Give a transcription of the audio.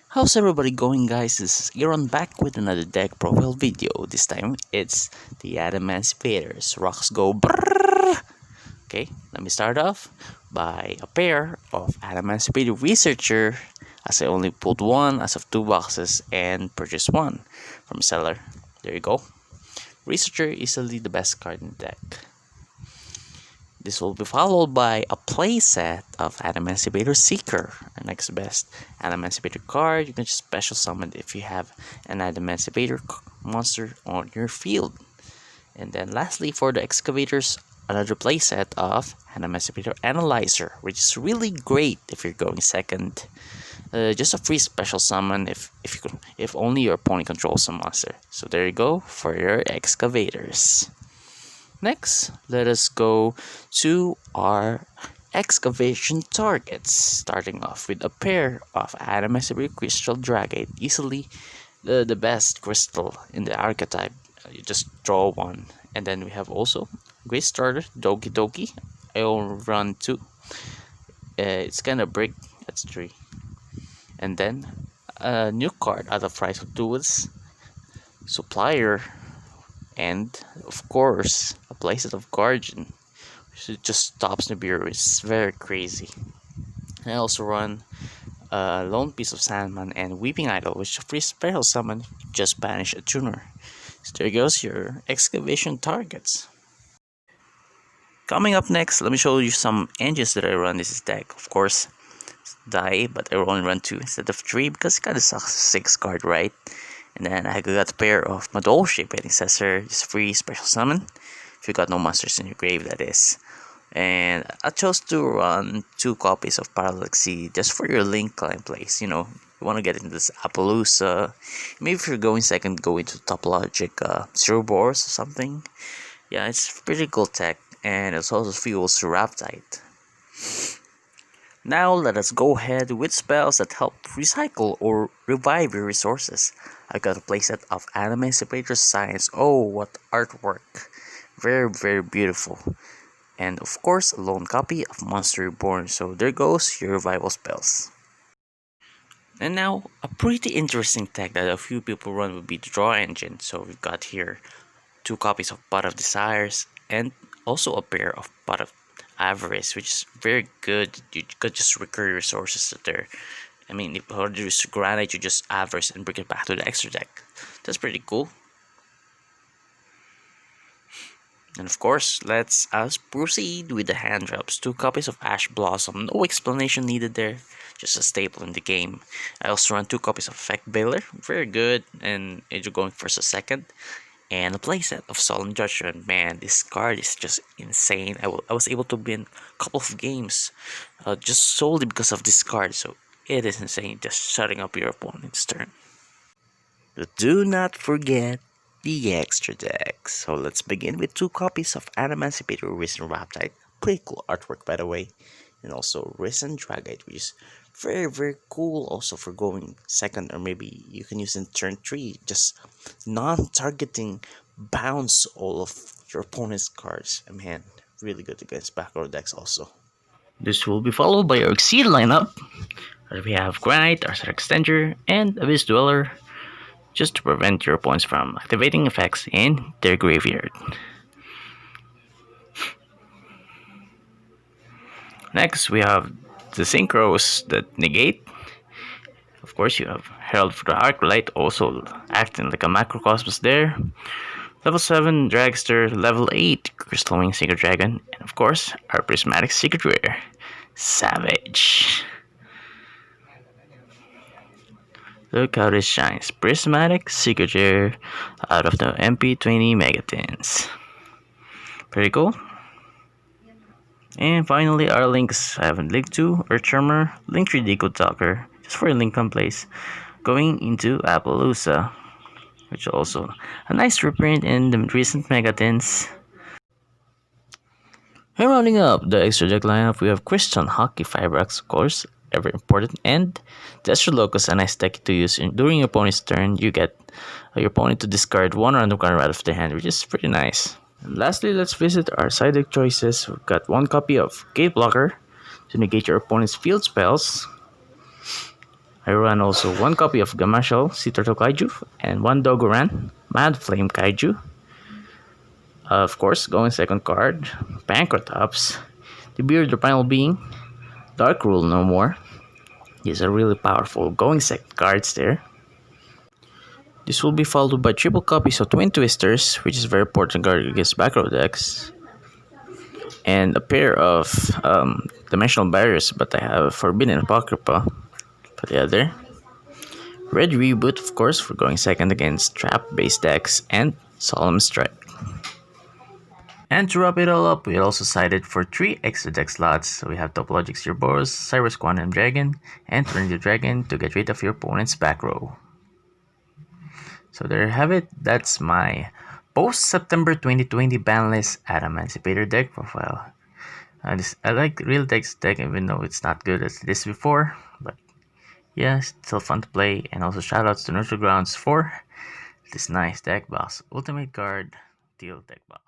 How's everybody going, guys? This is Aaron back with another deck profile video. This time it's the Adamancipators. Rocks go brrrr. Okay, let me start off by a pair of Adamancipator Researcher, as I only pulled one as of 2 boxes and purchased one from seller. There you go. Researcher is easily the best card in the deck. This will be followed by a playset of Adamancipator Seeker, our next best Adamancipator card. You can just special summon if you have an Adamancipator monster on your field. And then lastly, for the excavators, another playset of Adamancipator Analyzer, which is really great if you're going second. Just a free special summon if only your opponent controls a monster. So there you go for your excavators. Next, let us go to our excavation targets, starting off with a pair of Adamancipator Crystal Dragate, easily the best crystal in the archetype. You just draw one. And then we have also Great Starter, Doki Doki. I will run 2. It's kind of brick, that's 3. And then a new card out of Price of Tools, Supplier, and of course a playset of Guardian, which just stops Nibiru. It's very crazy. I also run a Lone Piece of Sandman and Weeping Idol, which is a free special summon. Just banish a tuner. So there goes your excavation targets. Coming up next, let me show you some engines that I run this deck. Of course, die, but I only run 2 instead of 3 because it kind of sucks. 6 card, right? And then I got a pair of Madol Shape Accessor, just free special summon. If you got no monsters in your grave, that is. And I chose to run 2 copies of Parallaxy just for your link climb plays. You want to get into this Appaloosa. Maybe if you're going second, go into Top Logic, Zero Boars or something. Yeah, it's pretty cool tech, and it also fuels Raptite. Now let us go ahead with spells that help recycle or revive your resources. I got a playset of Adamancipator Science. Oh, what artwork! Very, very beautiful. And of course, a lone copy of Monster Reborn. So there goes your revival spells. And now, a pretty interesting tech that a few people run would be the Draw Engine. So we've got here 2 copies of Pot of Desires and also a pair of Pot of Avarice, which is very good. You could just recur your resources there. I mean, if you use Granite, you just Avarice and bring it back to the extra deck. That's pretty cool. And of course, let's proceed with the hand drops. 2 copies of Ash Blossom. No explanation needed there. Just a staple in the game. I also run 2 copies of Effect Veiler. Very good. And you're going first or second. And a playset of Solemn Judgment. Man, this card is just insane. I was able to win a couple of games just solely because of this card. So it is insane, just shutting up your opponent's turn. But do not forget the extra decks. So let's begin with 2 copies of Adamancipator Risen Raptite. Pretty cool artwork, by the way. And also Risen Dragite, which is very, very cool also for going second, or maybe you can use in turn 3. Just non-targeting bounce all of your opponent's cards. Man, really good against back row decks also. This will be followed by your Exceed lineup, where we have Granite, Arthur Extender, and Abyss Dweller, just to prevent your opponents from activating effects in their graveyard. Next, we have the Synchros that negate. Of course, you have Herald for the Arclight, also acting like a Macrocosmos there. Level 7 Dragster, level 8 Crystal Wing Secret Dragon, and of course, our Prismatic Secret Rare, Savage. Look how this shines. Prismatic Secret Rare out of the MP20 Megatins. Pretty cool. And finally, our links. I have Link 2, Earthcharmer, Link 3 Decode Talker, just for a link on place, going into Appaloosa, which is also a nice reprint in the recent Megatins. And rounding up the extra deck lineup, we have Christian Hockey Fibrax, of course, ever important, and Desert Locust, a nice deck to use during your opponent's turn. You get your opponent to discard 1 random card out of their hand, which is pretty nice. And lastly, let's visit our side deck choices. We've got 1 copy of Gate Blocker to negate your opponent's field spells, I run also one copy of Gamashal Sea Turtle Kaiju and one Dogoran Mad Flame Kaiju. Of course, going second card, Pancratops, the Beard the Primal Being, Dark Rule no more. These are really powerful going second cards there. This will be followed by triple copies of Twin Twisters, which is very important card against back row decks, and a pair of Dimensional Barriers, but I have Forbidden Apocrypha for the other. Red Reboot, of course, for going second against trap-based decks, and Solemn Strike. And to wrap it all up, we also cited for 3 extra deck slots. So we have Topologic Cerberus, Cyrus Quantum Dragon, and Turn the Dragon to get rid of your opponent's back row. So there you have it. That's my post-September 2020 banlist Adamancipator deck profile. I like Real Deck's deck even though it's not good as this before. But yeah, still fun to play. And also shoutouts to Neutral Grounds for this nice deck boss. Ultimate card, deal deck boss.